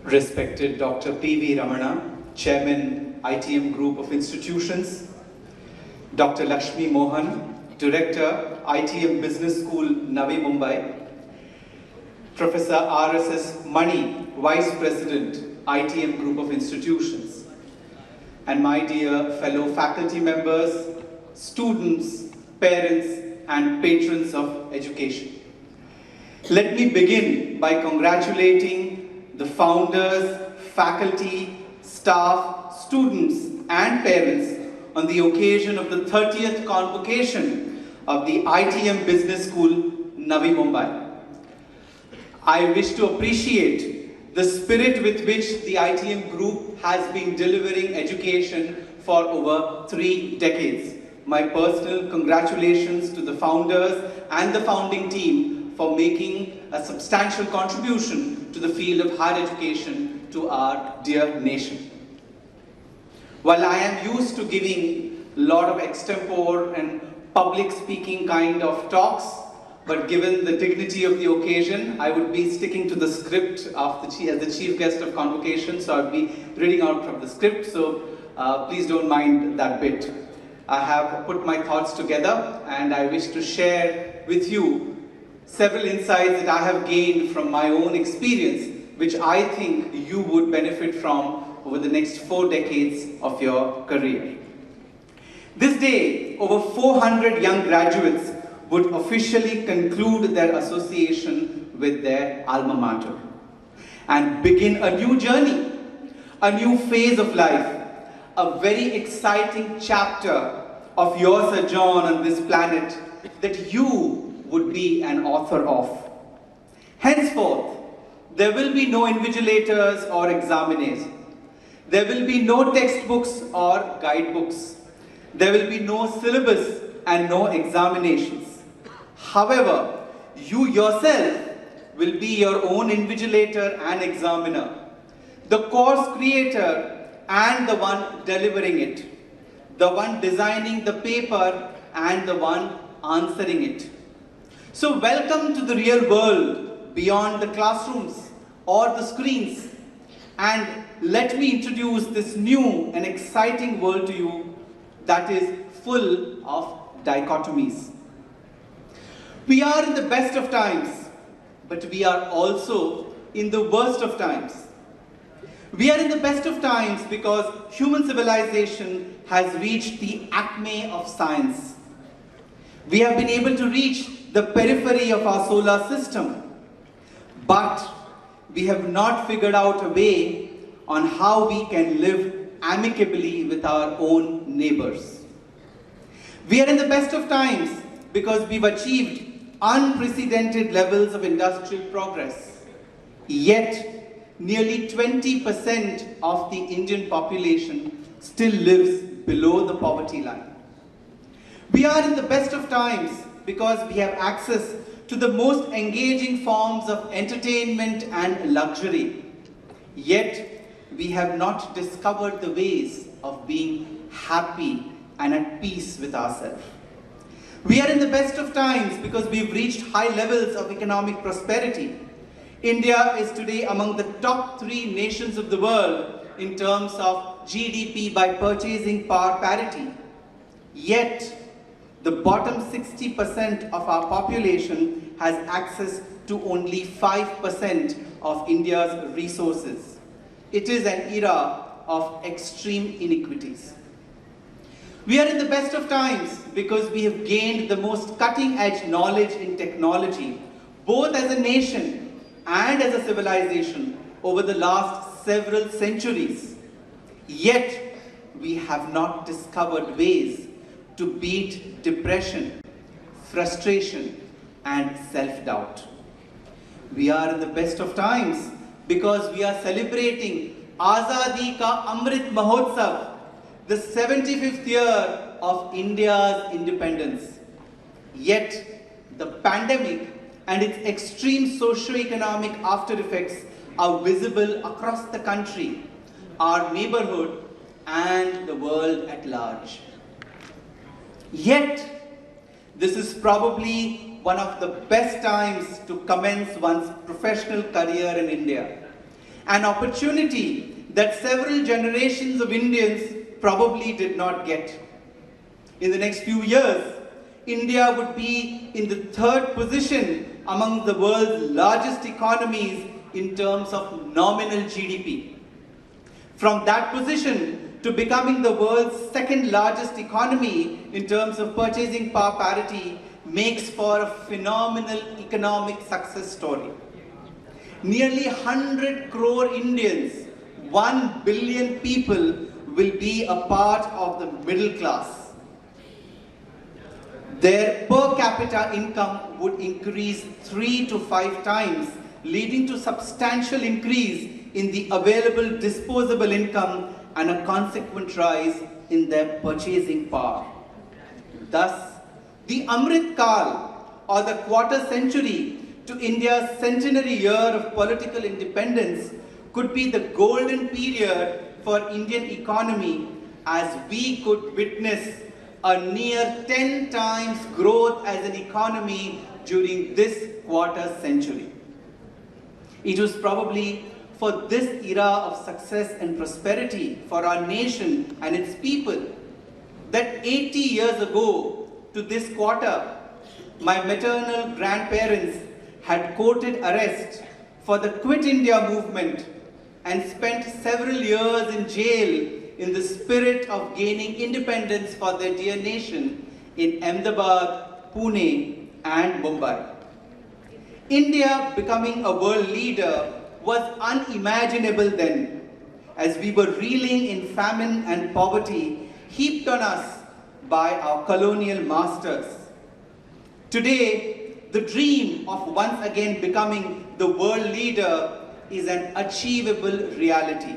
Respected Dr. P.V. Ramana, Chairman, ITM Group of Institutions, Dr. Lakshmi Mohan, Director, ITM Business School, Navi, Mumbai, Professor R.S.S. Mani, Vice President, ITM Group of Institutions, and my dear fellow faculty members, students, parents, and patrons of education. Let me begin by congratulating the founders, faculty, staff, students, and parents on the occasion of the 30th convocation of the ITM Business School, Navi, Mumbai. I wish to appreciate the spirit with which the ITM group has been delivering education for over 3 decades. My personal congratulations to the founders and the founding team for making a substantial contribution to the field of higher education to our dear nation. While I am used to giving a lot of extempore and public speaking kind of talks, but given the dignity of the occasion, I would be sticking to the script of as the chief guest of Convocation, so I would be reading out from the script, so please don't mind that bit. I have put my thoughts together and I wish to share with you several insights that I have gained from my own experience, which I think you would benefit from over the next 4 decades of your career. This day, over 400 young graduates would officially conclude their association with their alma mater and begin a new journey, a new phase of life, a very exciting chapter of your sojourn on this planet that you would be an author of. Henceforth, there will be no invigilators or examiners. There will be no textbooks or guidebooks. There will be no syllabus and no examinations. However, you yourself will be your own invigilator and examiner, the course creator and the one delivering it, the one designing the paper and the one answering it. So welcome to the real world beyond the classrooms or the screens, and let me introduce this new and exciting world to you that is full of dichotomies. We are in the best of times, but we are also in the worst of times. We are in the best of times because human civilization has reached the acme of science. We have been able to reach the periphery of our solar system, but we have not figured out a way on how we can live amicably with our own neighbors. We are in the best of times because we've achieved unprecedented levels of industrial progress, yet nearly 20% of the Indian population still lives below the poverty line. We are in the best of times because we have access to the most engaging forms of entertainment and luxury. Yet, we have not discovered the ways of being happy and at peace with ourselves. We are in the best of times because we've reached high levels of economic prosperity. India is today among the top 3 nations of the world in terms of GDP by purchasing power parity. Yet, the bottom 60% of our population has access to only 5% of India's resources. It is an era of extreme inequities. We are in the best of times because we have gained the most cutting-edge knowledge in technology, both as a nation and as a civilization over the last several centuries. Yet, we have not discovered ways to beat depression, frustration, and self-doubt. We are in the best of times because we are celebrating Azadi Ka Amrit Mahotsav, the 75th year of India's independence. Yet, the pandemic and its extreme socio-economic after effects are visible across the country, our neighborhood, and the world at large. Yet, this is probably one of the best times to commence one's professional career in India, an opportunity that several generations of Indians probably did not get. In the next few years, India would be in the third position among the world's largest economies in terms of nominal GDP. From that position to becoming the world's second largest economy in terms of purchasing power parity makes for a phenomenal economic success story. Nearly 100 crore Indians, 1 billion people, will be a part of the middle class. Their per capita income would increase 3 to 5 times, leading to substantial increase in the available disposable income and a consequent rise in their purchasing power. Thus, the Amrit Kal, or the quarter century to India's centenary year of political independence, could be the golden period for Indian economy, as we could witness a near 10 times growth as an economy during this quarter century. It was probably for this era of success and prosperity for our nation and its people that 80 years ago to this quarter, my maternal grandparents had courted arrest for the Quit India movement and spent several years in jail in the spirit of gaining independence for their dear nation in Ahmedabad, Pune, and Mumbai. India becoming a world leader was unimaginable then, as we were reeling in famine and poverty heaped on us by our colonial masters. Today, the dream of once again becoming the world leader is an achievable reality.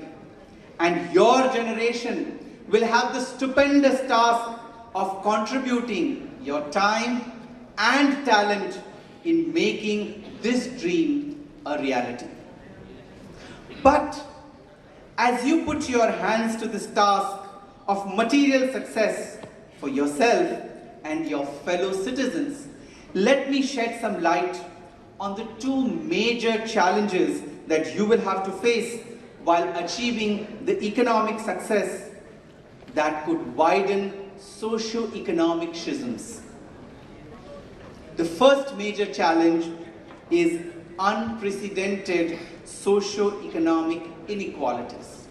And your generation will have the stupendous task of contributing your time and talent in making this dream a reality. But as you put your hands to this task of material success for yourself and your fellow citizens, let me shed some light on the two major challenges that you will have to face while achieving the economic success that could widen socio-economic schisms. The first major challenge is unprecedented socio-economic inequalities.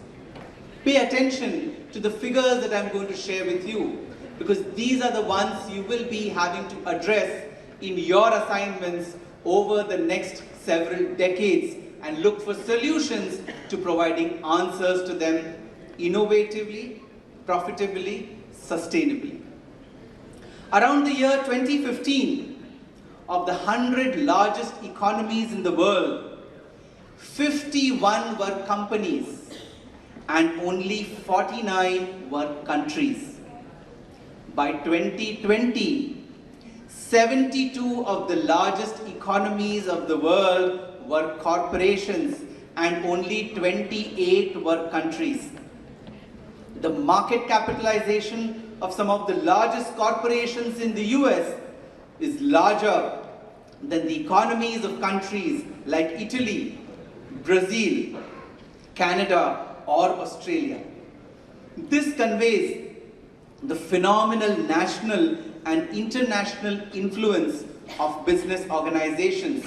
Pay attention to the figures that I'm going to share with you, because these are the ones you will be having to address in your assignments over the next several decades and look for solutions to providing answers to them innovatively, profitably, sustainably. Around the year 2015, of the 100 largest economies in the world, 51 were companies and only 49 were countries. By 2020, 72 of the largest economies of the world were corporations and only 28 were countries. The market capitalization of some of the largest corporations in the US is larger than the economies of countries like Italy, Brazil, Canada, or Australia. This conveys the phenomenal national and international influence of business organizations,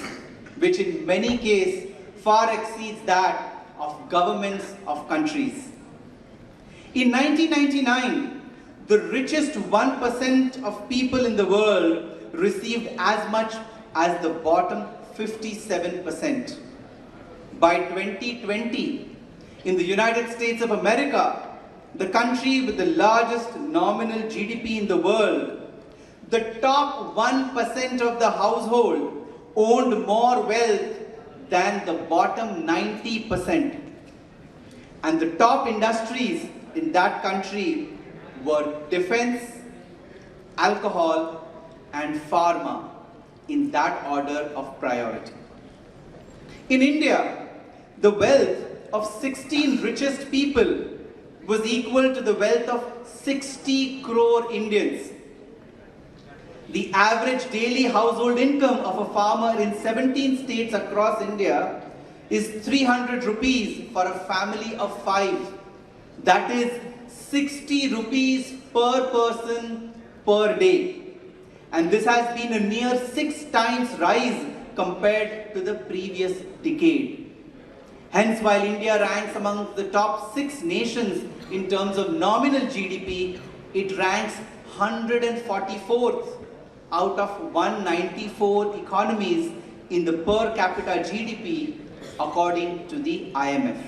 which in many cases far exceeds that of governments of countries. In 1999, the richest 1% of people in the world received as much as the bottom 57%. By 2020, in the United States of America, the country with the largest nominal GDP in the world, the top 1% of the household owned more wealth than the bottom 90%. And the top industries in that country were defense, alcohol, and pharma, in that order of priority. In India, the wealth of 16 richest people was equal to the wealth of 60 crore Indians. The average daily household income of a farmer in 17 states across India is 300 rupees for a family of 5. That is 60 rupees per person per day. And this has been a near 6 times rise compared to the previous decade. Hence, while India ranks among the top 6 nations in terms of nominal GDP, it ranks 144th out of 194 economies in the per capita GDP according to the IMF.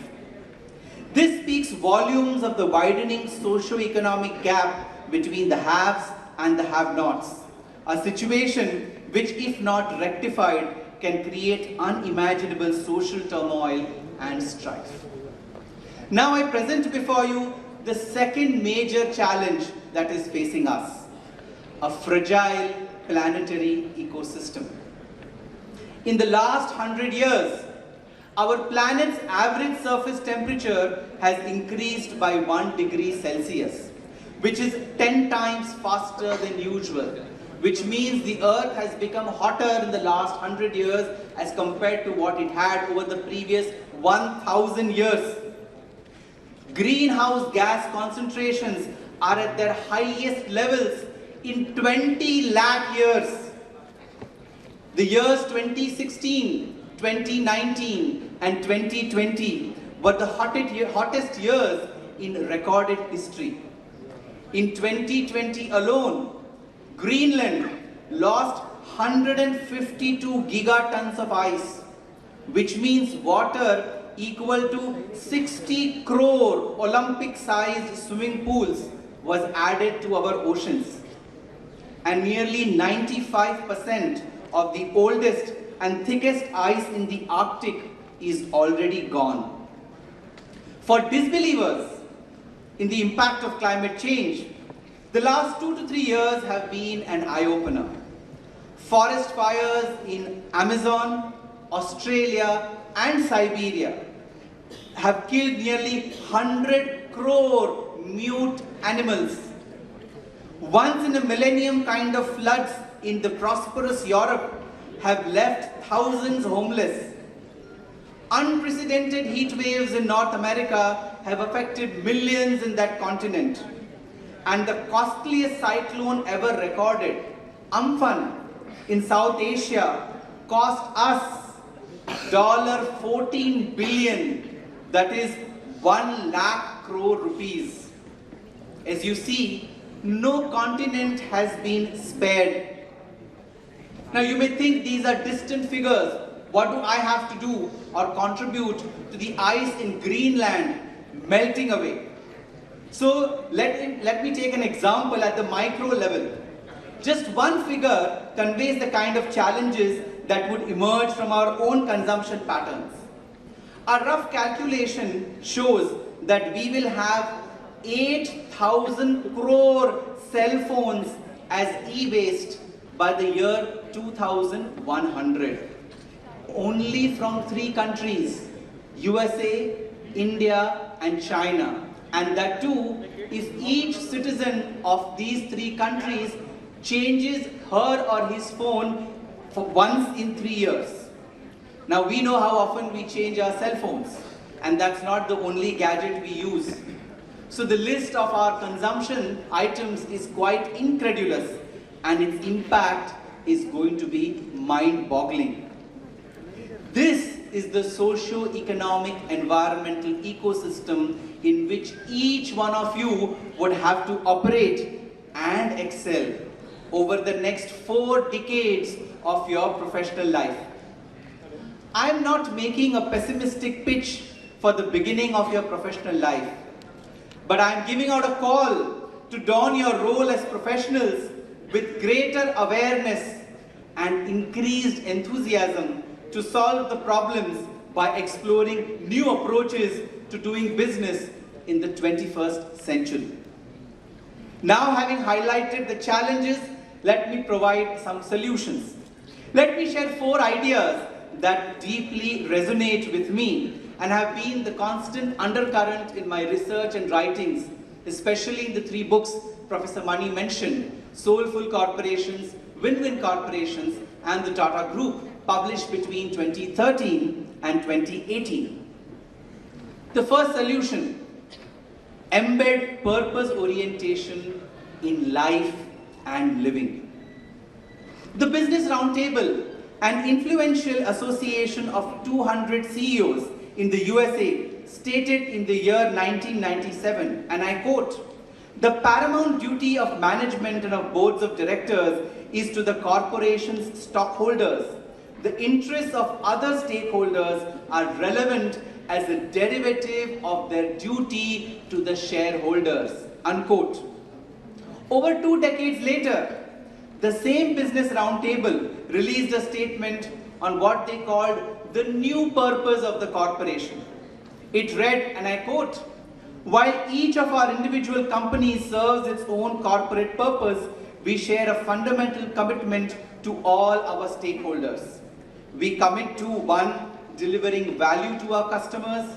This speaks volumes of the widening socio-economic gap between the haves and the have-nots, a situation which, if not rectified, can create unimaginable social turmoil and strife. Now I present before you the second major challenge that is facing us, a fragile planetary ecosystem. In the last 100 years, our planet's average surface temperature has increased by 1 degree Celsius, which is 10 times faster than usual, which means the Earth has become hotter in the last 100 years as compared to what it had over the previous 1,000 years. Greenhouse gas concentrations are at their highest levels in 20 lakh years. The years 2016, 2019 and 2020 were the hottest years in recorded history. In 2020 alone, Greenland lost 152 gigatons of ice, which means water equal to 60 crore Olympic-sized swimming pools was added to our oceans. And nearly 95% of the oldest and thickest ice in the Arctic is already gone. For disbelievers in the impact of climate change, the last 2 to 3 years have been an eye-opener. Forest fires in Amazon, Australia and Siberia have killed nearly 100 crore mute animals. Once in a millennium kind of floods in the prosperous Europe have left thousands homeless. Unprecedented heat waves in North America have affected millions in that continent. And the costliest cyclone ever recorded, Amphan, in South Asia, cost us $14 billion, that is 1 lakh crore rupees. As you see, no continent has been spared. Now you may think these are distant figures. What do I have to do or contribute to the ice in Greenland melting away? So let me take an example at the micro level. Just one figure conveys the kind of challenges that would emerge from our own consumption patterns. A rough calculation shows that we will have 8,000 crore cell phones as e-waste by the year 2100. Only from 3 countries, USA, India and China. And that too, if each citizen of these 3 countries changes her or his phone for once in 3 years. Now we know how often we change our cell phones, and that's not the only gadget we use. So the list of our consumption items is quite incredulous, and its impact is going to be mind-boggling. This is the socio-economic environmental ecosystem in which each one of you would have to operate and excel over the next 4 decades of your professional life. I am not making a pessimistic pitch for the beginning of your professional life, but I am giving out a call to don your role as professionals with greater awareness and increased enthusiasm to solve the problems by exploring new approaches to doing business in the 21st century. Now, having highlighted the challenges, let me provide some solutions. Let me share 4 ideas that deeply resonate with me and have been the constant undercurrent in my research and writings, especially in the 3 books Professor Mani mentioned, Soulful Corporations, Win-Win Corporations, and the Tata Group, published between 2013 and 2018. The first solution: embed purpose orientation in life and living. The Business Roundtable, an influential association of 200 CEOs in the USA, stated in the year 1997, and I quote, "The paramount duty of management and of boards of directors is to the corporation's stockholders. The interests of other stakeholders are relevant as a derivative of their duty to the shareholders," unquote. Over 2 decades later, the same Business Roundtable released a statement on what they called the new purpose of the corporation. It read, and I quote, "While each of our individual companies serves its own corporate purpose, we share a fundamental commitment to all our stakeholders. We commit to 1. Delivering value to our customers,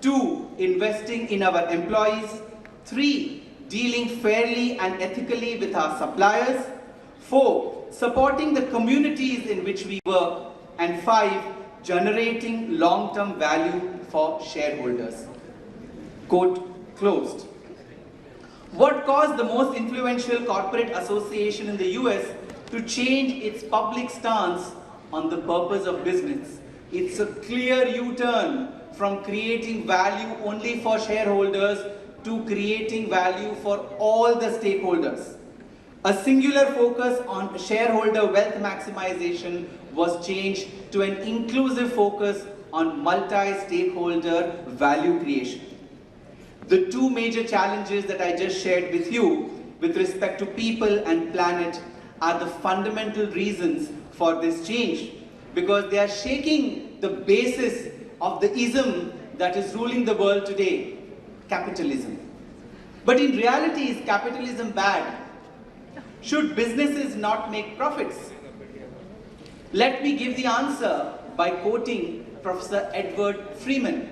2. Investing in our employees, 3. Dealing fairly and ethically with our suppliers, 4. Supporting the communities in which we work, and 5. Generating long-term value for shareholders." Quote closed. What caused the most influential corporate association in the US to change its public stance on the purpose of business? It's a clear U-turn from creating value only for shareholders to creating value for all the stakeholders. A singular focus on shareholder wealth maximization was changed to an inclusive focus on multi-stakeholder value creation. The 2 major challenges that I just shared with you with respect to people and planet are the fundamental reasons for this change, because they are shaking the basis of the ism that is ruling the world today, capitalism. But in reality, is capitalism bad? Should businesses not make profits? Let me give the answer by quoting Professor Edward Freeman,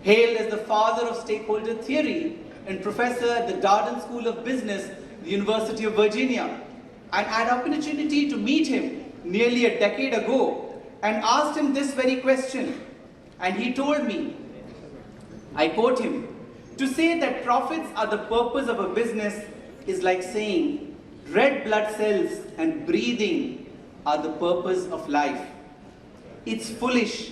hailed as the father of stakeholder theory and professor at the Darden School of Business, the University of Virginia. I had opportunity to meet him nearly a decade ago and asked him this very question. And he told me, I quote him, "To say that profits are the purpose of a business is like saying red blood cells and breathing are the purpose of life. It's foolish.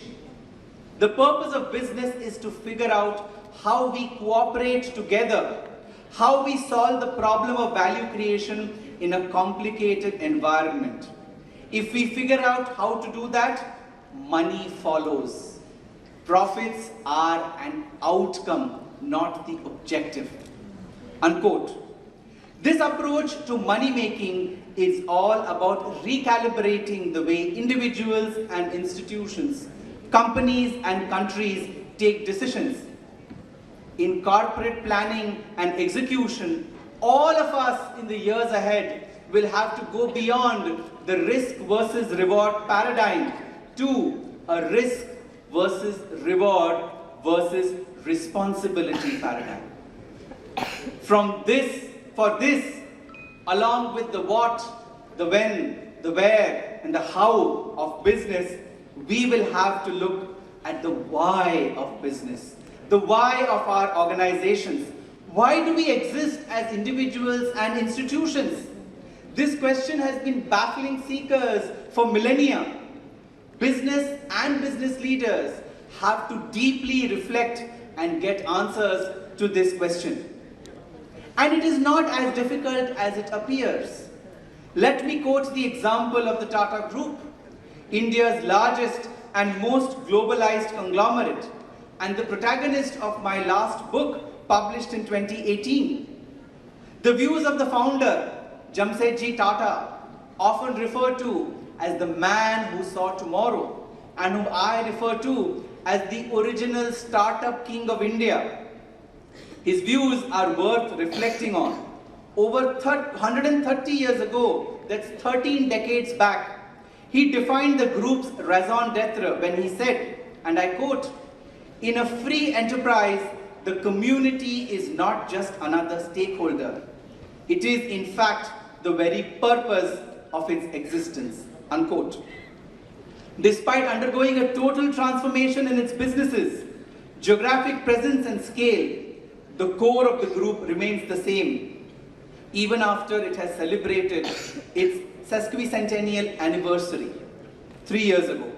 The purpose of business is to figure out how we cooperate together, how we solve the problem of value creation in a complicated environment. If we figure out how to do that, money follows. Profits are an outcome, not the objective." Unquote. This approach to money making is all about recalibrating the way individuals and institutions, companies and countries take decisions. In corporate planning and execution, all of us in the years ahead will have to go beyond the risk versus reward paradigm to a risk versus reward versus responsibility paradigm. For this, along with the what, the when, the where, and the how of business, we will have to look at the why of business, the why of our organizations. Why do we exist as individuals and institutions? This question has been baffling seekers for millennia. Business and business leaders have to deeply reflect and get answers to this question. And it is not as difficult as it appears. Let me quote the example of the Tata Group, India's largest and most globalized conglomerate, and the protagonist of my last book, published in 2018. The views of the founder, Jamsetji Tata, often referred to as the man who saw tomorrow, and whom I refer to as the original startup king of India. His views are worth reflecting on. Over 130 years ago, that's 13 decades back, he defined the group's raison d'etre when he said, and I quote, "In a free enterprise, the community is not just another stakeholder. It is, in fact, the very purpose of its existence." Unquote. Despite undergoing a total transformation in its businesses, geographic presence and scale, the core of the group remains the same, even after it has celebrated its sesquicentennial anniversary 3 years ago.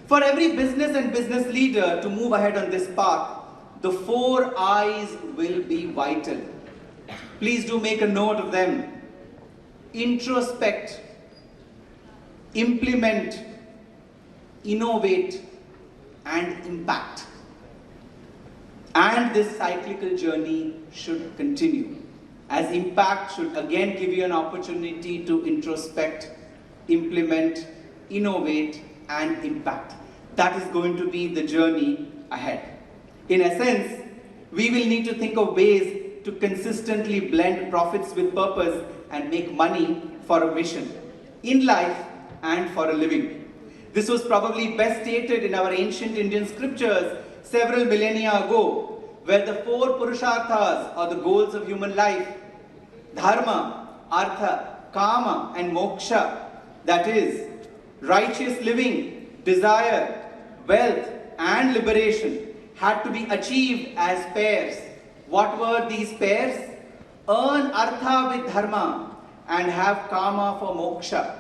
For every business and business leader to move ahead on this path, the 4 I's will be vital. Please do make a note of them. Introspect, implement, innovate, and impact. And this cyclical journey should continue, as impact should again give you an opportunity to introspect, implement, innovate, and impact. That is going to be the journey ahead. In essence, we will need to think of ways to consistently blend profits with purpose and make money for a mission, in life and for a living. This was probably best stated in our ancient Indian scriptures several millennia ago, where the 4 purusharthas, or the goals of human life, dharma, artha, kama, and moksha, that is, righteous living, desire, wealth, and liberation, had to be achieved as pairs. What were these pairs? Earn artha with dharma and have kama for moksha,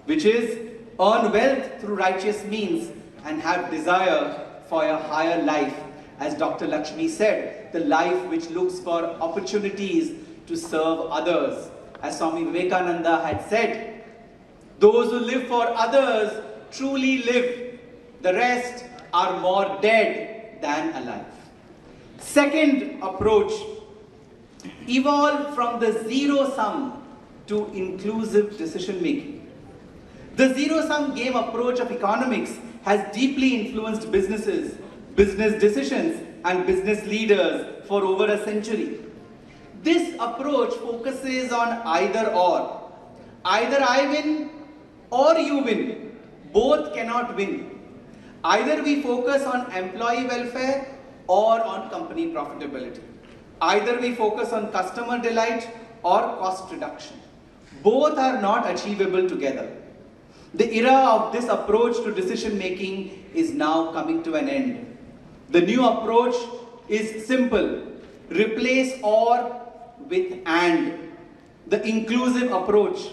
which is earn wealth through righteous means and have desire for a higher life. As Dr. Lakshmi said, the life which looks for opportunities to serve others. As Swami Vivekananda had said, those who live for others truly live. The rest are more dead than alive. Second approach, evolve from the zero sum to inclusive decision making. The zero sum game approach of economics has deeply influenced businesses, business decisions, and business leaders for over a century. This approach focuses on either or. Either I win or you win. Both cannot win. Either we focus on employee welfare or on company profitability. Either we focus on customer delight or cost reduction. Both are not achievable together. The era of this approach to decision making is now coming to an end. The new approach is simple. Replace or with and. The inclusive approach.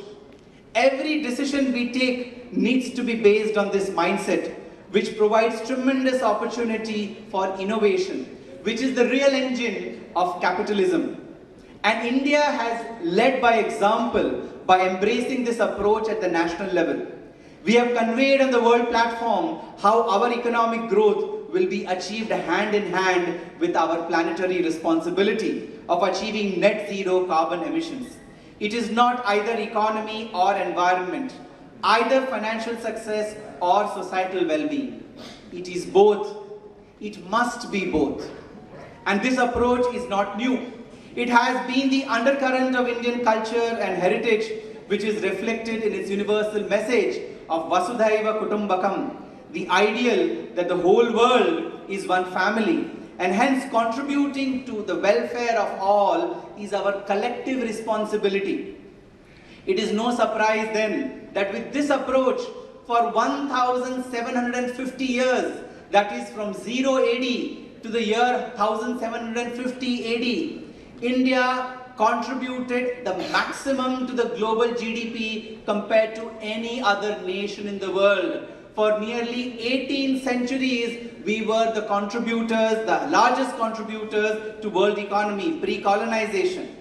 Every decision we take needs to be based on this mindset, which provides tremendous opportunity for innovation, which is the real engine of capitalism. And India has led by example by embracing this approach at the national level. We have conveyed on the world platform how our economic growth will be achieved hand in hand with our planetary responsibility of achieving net zero carbon emissions. It is not either economy or environment, either financial success or societal well-being. It is both. It must be both. And this approach is not new. It has been the undercurrent of Indian culture and heritage, which is reflected in its universal message of Vasudhaiva Kutumbakam, the ideal that the whole world is one family, and hence contributing to the welfare of all is our collective responsibility. It is no surprise then that with this approach, for 1750 years, that is from 0 AD to the year 1750 AD, India contributed the maximum to the global GDP compared to any other nation in the world. For nearly 18 centuries, we were the contributors, the largest contributors to world economy, pre-colonization.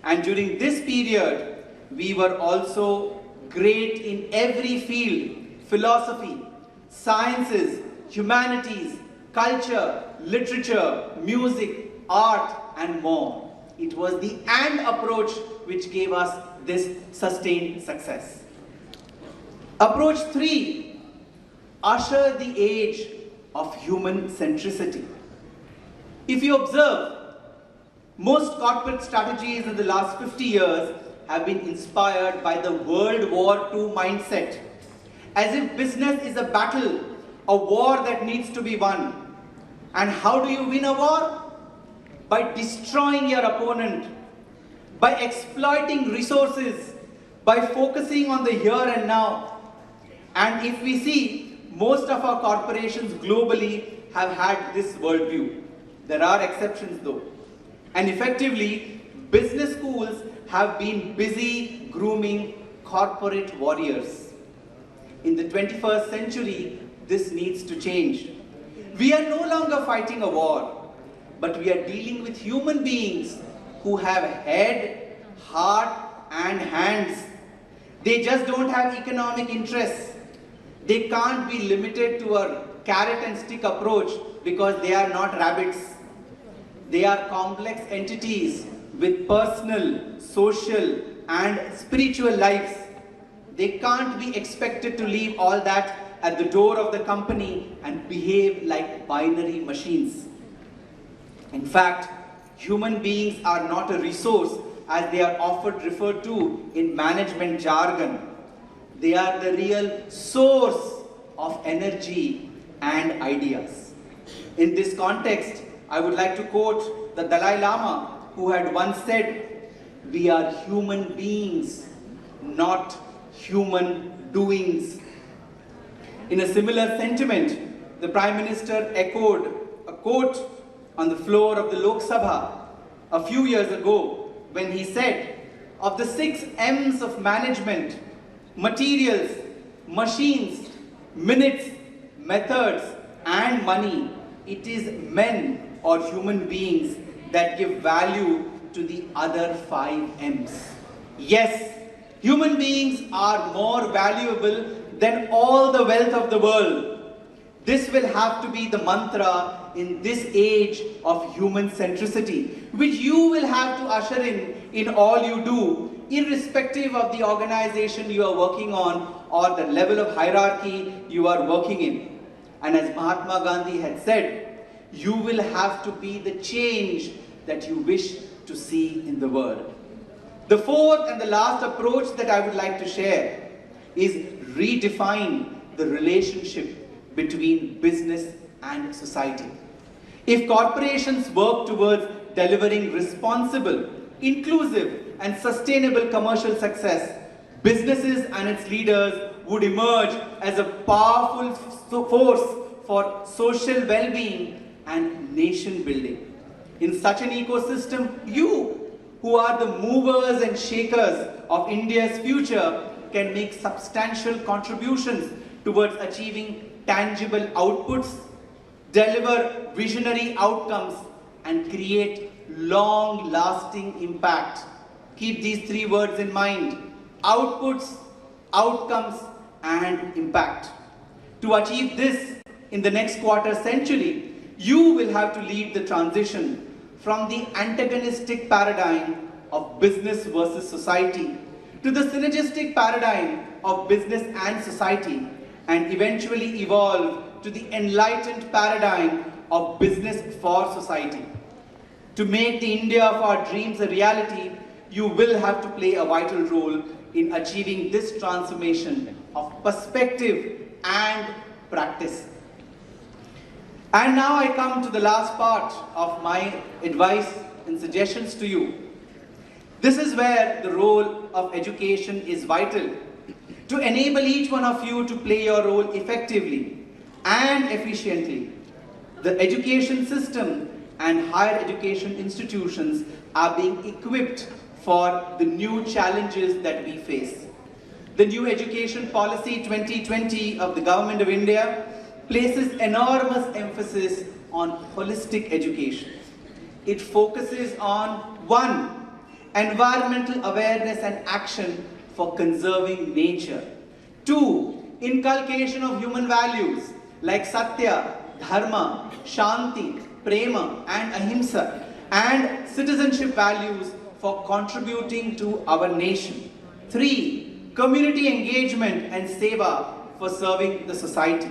And during this period, we were also great in every field: philosophy, sciences, humanities, culture, literature, music, art, and more. It was the and approach which gave us this sustained success. Approach 3, usher the age of human centricity. If you observe, most corporate strategies in the last 50 years have been inspired by the World War II mindset, as if business is a battle, a war that needs to be won. And how do you win a war? By destroying your opponent, by exploiting resources, by focusing on the here and now. And if we see, most of our corporations globally have had this worldview. There are exceptions though. And effectively, business schools have been busy grooming corporate warriors. In the 21st century, this needs to change. We are no longer fighting a war, but we are dealing with human beings who have head, heart, and hands. They just don't have economic interests. They can't be limited to a carrot and stick approach because they are not rabbits. They are complex entities with personal, social, and spiritual lives. They can't be expected to leave all that at the door of the company and behave like binary machines. In fact, human beings are not a resource as they are often referred to in management jargon. They are the real source of energy and ideas. In this context, I would like to quote the Dalai Lama, who had once said, "We are human beings, not human doings." In a similar sentiment, the Prime Minister echoed a quote on the floor of the Lok Sabha a few years ago when he said, "Of the 6 M's of management, materials, machines, minutes, methods, and money, it is men or human beings that give value to the other 5 M's. Yes, human beings are more valuable than all the wealth of the world. This will have to be the mantra in this age of human centricity, which you will have to usher in all you do, irrespective of the organization you are working on or the level of hierarchy you are working in. And as Mahatma Gandhi had said, you will have to be the change that you wish to see in the world. The fourth and the last approach that I would like to share is redefine the relationship between business and society. If corporations work towards delivering responsible, inclusive, and sustainable commercial success, businesses and its leaders would emerge as a powerful force for social well-being and nation building. In such an ecosystem, you, who are the movers and shakers of India's future, can make substantial contributions towards achieving tangible outputs, deliver visionary outcomes, and create long-lasting impact. Keep these 3 words in mind: outputs, outcomes, and impact. To achieve this in the next quarter century, you will have to lead the transition from the antagonistic paradigm of business versus society to the synergistic paradigm of business and society, and eventually evolve to the enlightened paradigm of business for society. To make the India of our dreams a reality, you will have to play a vital role in achieving this transformation of perspective and practice. And now I come to the last part of my advice and suggestions to you. This is where the role of education is vital to enable each one of you to play your role effectively and efficiently. The education system and higher education institutions are being equipped for the new challenges that we face. The new Education Policy 2020 of the Government of India places enormous emphasis on holistic education. It focuses on 1. Environmental awareness and action for conserving nature. 2. Inculcation of human values like Satya, Dharma, Shanti, Prema, and Ahimsa, and citizenship values for contributing to our nation. 3. Community engagement and seva for serving the society.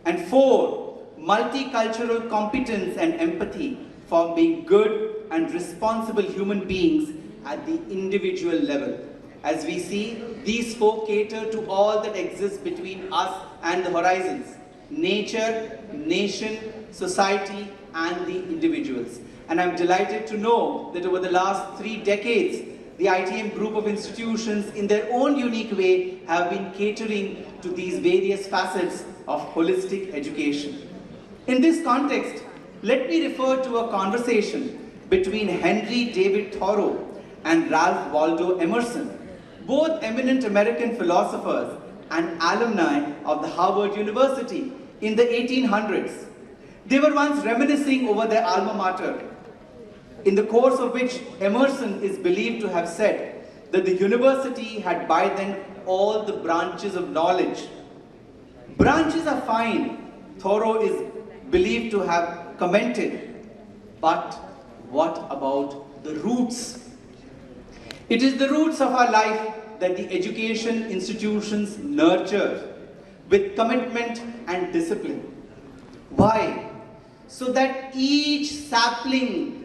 And 4. Multicultural competence and empathy for being good and responsible human beings at the individual level. As we see, these 4 cater to all that exists between us and the horizons: nature, nation, society, and the individuals. And I'm delighted to know that over the last 3 decades, the ITM group of institutions in their own unique way have been catering to these various facets of holistic education. In this context, let me refer to a conversation between Henry David Thoreau and Ralph Waldo Emerson, both eminent American philosophers and alumni of the Harvard University in the 1800s. They were once reminiscing over their alma mater, in the course of which Emerson is believed to have said that the university had by then all the branches of knowledge. Branches are fine, Thoreau is believed to have commented, but what about the roots? It is the roots of our life that the education institutions nurture with commitment and discipline. Why? So that each sapling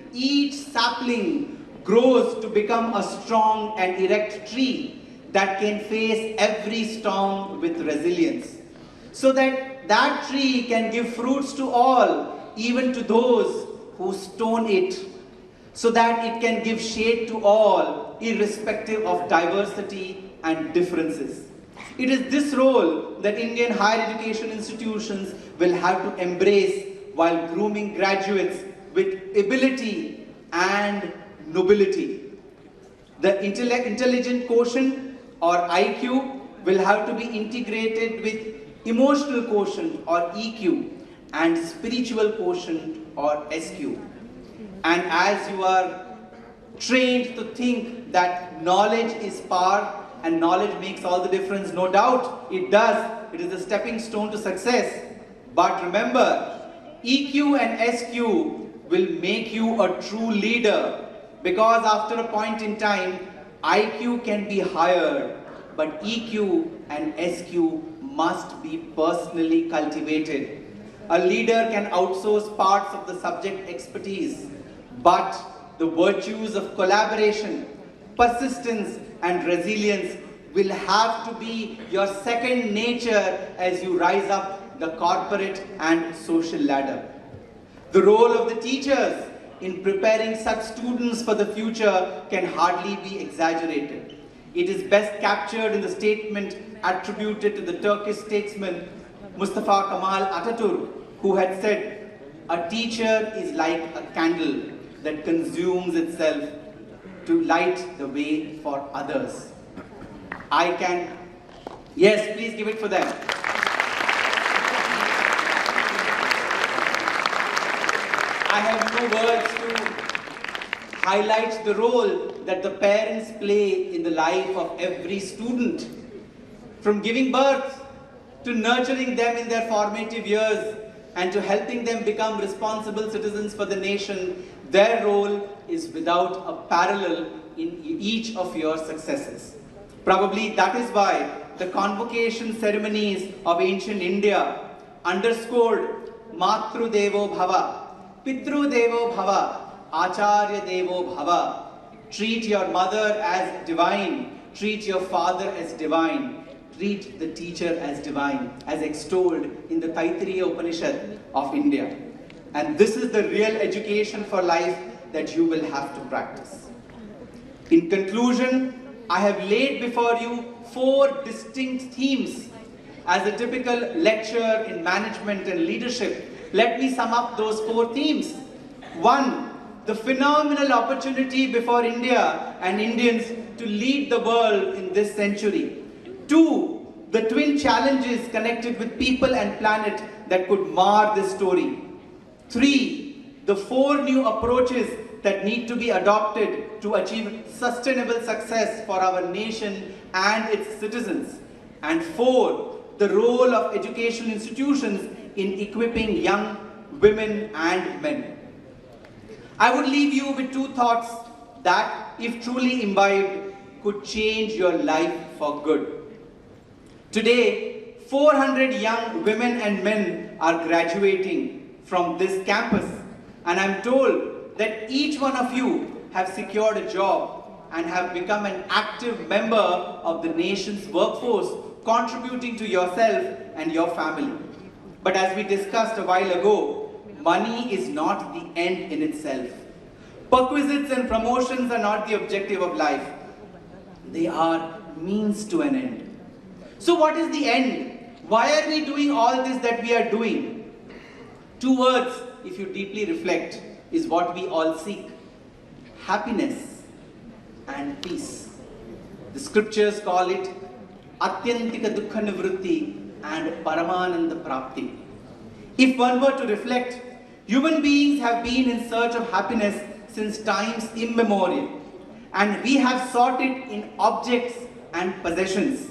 grows to become a strong and erect tree that can face every storm with resilience. So that that tree can give fruits to all, even to those who stone it. So that it can give shade to all, irrespective of diversity and differences. It is this role that Indian higher education institutions will have to embrace while grooming graduates with ability and nobility. The intelligent quotient or IQ will have to be integrated with emotional quotient or EQ and spiritual quotient or SQ. And as you are trained to think that knowledge is power and knowledge makes all the difference, no doubt it does. It is a stepping stone to success. But remember, EQ and SQ will make you a true leader, because after a point in time, IQ can be higher, but EQ and SQ must be personally cultivated. A leader can outsource parts of the subject expertise, but the virtues of collaboration, persistence, and resilience will have to be your second nature as you rise up the corporate and social ladder. The role of the teachers in preparing such students for the future can hardly be exaggerated. It is best captured in the statement attributed to the Turkish statesman Mustafa Kemal Atatürk, who had said, "A teacher is like a candle that consumes itself to light the way for others." Yes, please give it for them. I have no words to highlight the role that the parents play in the life of every student. From giving birth to nurturing them in their formative years and to helping them become responsible citizens for the nation, their role is without a parallel in each of your successes. Probably that is why the convocation ceremonies of ancient India underscored Matru Devo Bhava, Pitru Devo Bhava, Acharya Devo Bhava. Treat your mother as divine, treat your father as divine, treat the teacher as divine, as extolled in the Taittiriya Upanishad of India. And this is the real education for life that you will have to practice. In conclusion, I have laid before you 4 distinct themes. As a typical lecture in management and leadership, let me sum up those 4 themes. 1, the phenomenal opportunity before India and Indians to lead the world in this century. 2, the twin challenges connected with people and planet that could mar this story. 3, the 4 new approaches that need to be adopted to achieve sustainable success for our nation and its citizens. And 4, the role of educational institutions in equipping young women and men. I would leave you with 2 thoughts that, if truly imbibed, could change your life for good. Today, 400 young women and men are graduating from this campus, and I'm told that each one of you have secured a job and have become an active member of the nation's workforce, contributing to yourself and your family. But as we discussed a while ago, money is not the end in itself. Perquisites and promotions are not the objective of life. They are means to an end. So what is the end? Why are we doing all this that we are doing? Two words, if you deeply reflect, is what we all seek. Happiness and peace. The scriptures call it Atyantika Dukkha Nivritti and Paramananda Prapti. If one were to reflect, human beings have been in search of happiness since times immemorial, and we have sought it in objects and possessions.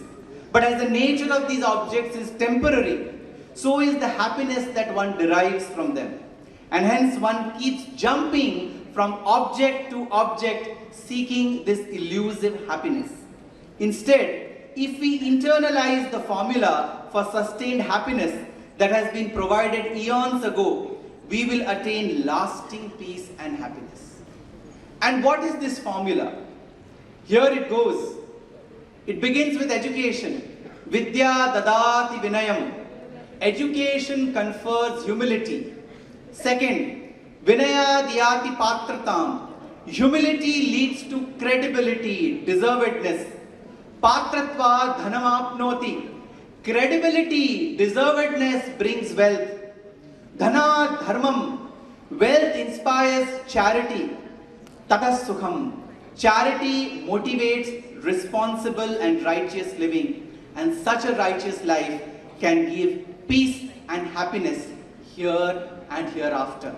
But as the nature of these objects is temporary, so is the happiness that one derives from them. And hence one keeps jumping from object to object, seeking this elusive happiness. Instead, if we internalize the formula for sustained happiness that has been provided eons ago, we will attain lasting peace and happiness. And what is this formula? Here it goes. It begins with education. Vidya dadati vinayam. Education confers humility. Second, vinaya dhyati patratam. Humility leads to credibility, deservedness. Patratva dhanamapnoti. Credibility, deservedness brings wealth. Dhana dharmam. Wealth inspires charity. Tata sukham. Charity motivates responsible and righteous living. And such a righteous life can give peace and happiness here and hereafter.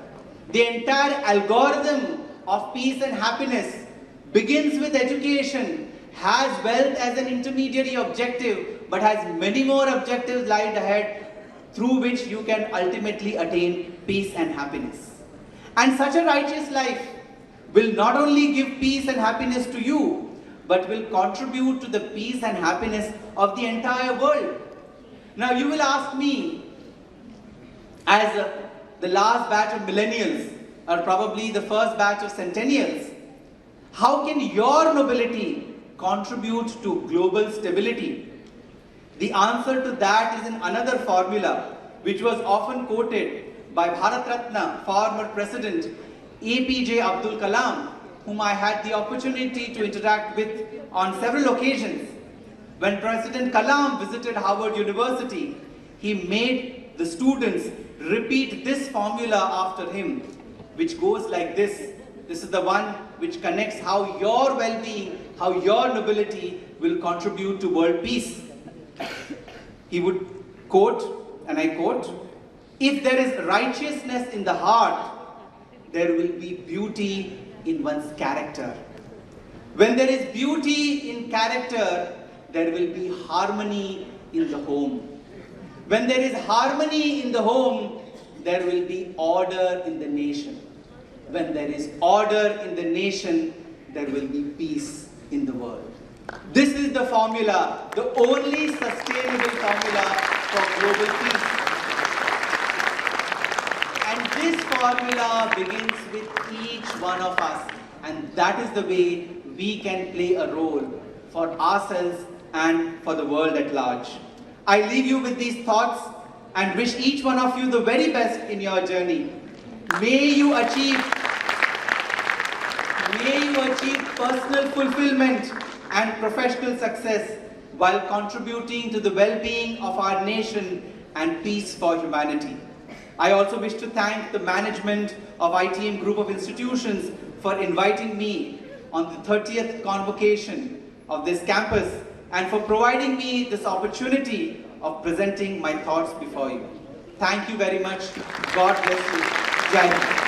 The entire algorithm of peace and happiness begins with education, has wealth as an intermediary objective, but has many more objectives lied ahead through which you can ultimately attain peace and happiness. And such a righteous life will not only give peace and happiness to you, but will contribute to the peace and happiness of the entire world. Now you will ask me, as the last batch of millennials, or probably the first batch of centennials, how can your nobility contribute to global stability? The answer to that is in another formula, which was often quoted by Bharat Ratna, former President APJ Abdul Kalam, whom I had the opportunity to interact with on several occasions. When President Kalam visited Harvard University, he made the students repeat this formula after him, which goes like this. This is the one which connects how your well-being, how your nobility will contribute to world peace. He would quote, and I quote, "If there is righteousness in the heart, there will be beauty in one's character. When there is beauty in character, there will be harmony in the home. When there is harmony in the home, there will be order in the nation. When there is order in the nation, there will be peace in the world." This is the formula, the only sustainable formula for global peace. And this formula begins with each one of us, and that is the way we can play a role for ourselves and for the world at large. I leave you with these thoughts and wish each one of you the very best in your journey. May you achieve personal fulfillment and professional success while contributing to the well-being of our nation and peace for humanity. I also wish to thank the management of ITM Group of Institutions for inviting me on the 30th convocation of this campus and for providing me this opportunity of presenting my thoughts before you. Thank you very much. God bless you. Jai Hind.